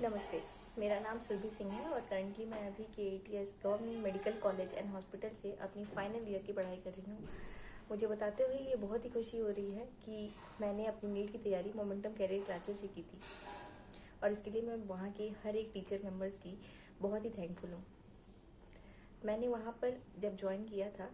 नमस्ते। मेरा नाम सुरभि सिंह है और करंटली मैं अभी KATS government medical college and hospital से अपनी फाइनल ईयर की पढ़ाई कर रही हूँ। मुझे बताते हुए ये बहुत ही खुशी हो रही है कि मैंने अपनी नीट की तैयारी मोमेंटम कैरियर क्लासेस से की थी और इसके लिए मैं वहाँ के हर एक टीचर मेंबर्स की बहुत ही थैंकफुल हूँ। मैंने वहाँ पर जब ज्वाइन किया था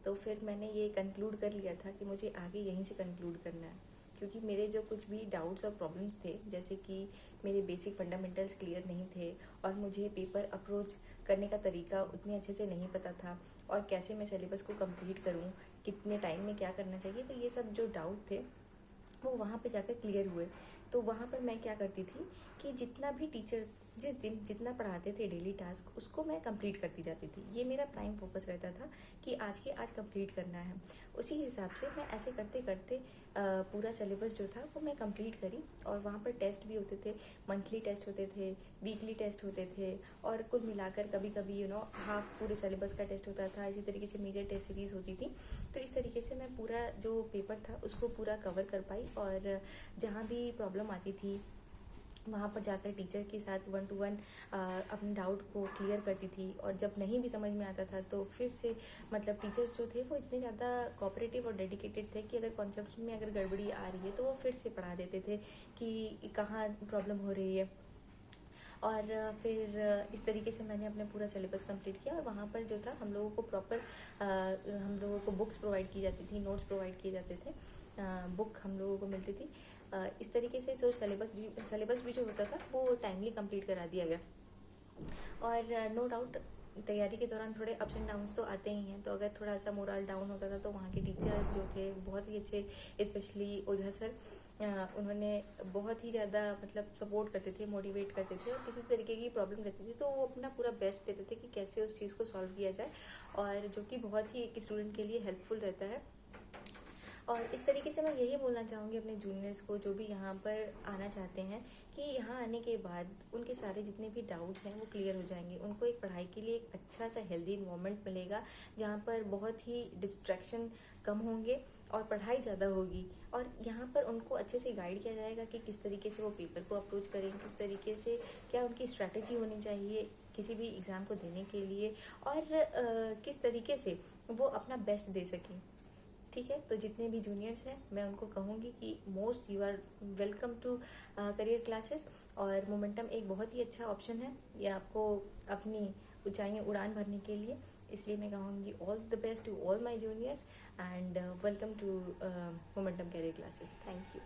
तो फिर मैंने ये कंक्लूड कर लिया था कि मुझे आगे यहीं से कंक्लूड करना है, क्योंकि मेरे जो कुछ भी डाउट्स और प्रॉब्लम्स थे, जैसे कि मेरे बेसिक फंडामेंटल्स क्लियर नहीं थे और मुझे पेपर अप्रोच करने का तरीका उतने अच्छे से नहीं पता था और कैसे मैं सिलेबस को कंप्लीट करूं, कितने टाइम में क्या करना चाहिए, तो ये सब जो डाउट थे वो वहाँ पे जाकर क्लियर हुए। तो वहाँ पर मैं क्या करती थी कि जितना भी टीचर्स जिस दिन जितना पढ़ाते थे डेली टास्क, उसको मैं कंप्लीट करती जाती थी। ये मेरा प्राइम फोकस रहता था कि आज के आज कंप्लीट करना है। उसी हिसाब से मैं ऐसे करते करते पूरा सिलेबस जो था वो मैं कंप्लीट करी। और वहाँ पर टेस्ट भी होते थे, मंथली टेस्ट होते थे, वीकली टेस्ट होते थे और कुल मिलाकर कभी कभी हाफ पूरे सिलेबस का टेस्ट होता था। इसी तरीके से मेजर टेस्ट सीरीज़ होती थी। तो इस तरीके से मैं पूरा जो पेपर था उसको पूरा कवर कर पाई और जहाँ भी प्रॉब्लम आती थी वहाँ पर जाकर टीचर के साथ 1 to 1 अपने डाउट को क्लियर करती थी। और जब नहीं भी समझ में आता था तो फिर से मतलब टीचर्स जो थे वो इतने ज़्यादा कोऑपरेटिव और डेडिकेटेड थे कि अगर कॉन्सेप्ट्स में अगर गड़बड़ी आ रही है तो वो फिर से पढ़ा देते थे कि कहाँ प्रॉब्लम हो रही है। और फिर इस तरीके से मैंने अपना पूरा सिलेबस कंप्लीट किया। और वहाँ पर जो था हम लोगों को प्रॉपर हम लोगों को बुक्स प्रोवाइड की जाती थी, नोट्स प्रोवाइड किए जाते थे, बुक हम लोगों को मिलती थी। इस तरीके से जो सिलेबस भी जो होता था वो टाइमली कंप्लीट करा दिया गया। और नो डाउट तैयारी के दौरान थोड़े अप्स एंड डाउन्स तो आते ही हैं। तो अगर थोड़ा सा मोरल डाउन होता था तो वहाँ के टीचर्स जो थे बहुत ही अच्छे, स्पेशली ओझा सर, उन्होंने बहुत ही ज़्यादा मतलब सपोर्ट करते थे, मोटिवेट करते थे। और किसी तरीके की प्रॉब्लम रहती थी तो वो अपना पूरा बेस्ट देते थे कि कैसे उस चीज़ को सॉल्व किया जाए, और जो कि बहुत ही एक स्टूडेंट के लिए हेल्पफुल रहता है। और इस तरीके से मैं यही बोलना चाहूँगी अपने जूनियर्स को जो भी यहाँ पर आना चाहते हैं कि यहाँ आने के बाद उनके सारे जितने भी डाउट्स हैं वो क्लियर हो जाएंगे। उनको एक पढ़ाई के लिए एक अच्छा सा हेल्दी इन्वायरमेंट मिलेगा जहाँ पर बहुत ही डिस्ट्रैक्शन कम होंगे और पढ़ाई ज़्यादा होगी। और यहाँ पर उनको अच्छे से गाइड किया जाएगा कि किस तरीके से वो पेपर को अप्रोच करें, किस तरीके से क्या उनकी स्ट्रैटेजी होनी चाहिए किसी भी एग्ज़ाम को देने के लिए, और किस तरीके से वो अपना बेस्ट दे सकें। ठीक है, तो जितने भी जूनियर्स हैं मैं उनको कहूँगी कि most you are welcome to Career Classes. और मोमेंटम एक बहुत ही अच्छा ऑप्शन है ये आपको अपनी ऊंचाइयाँ उड़ान भरने के लिए। इसलिए मैं कहूँगी all the best to all my juniors and welcome to Momentum Career Classes. Thank you.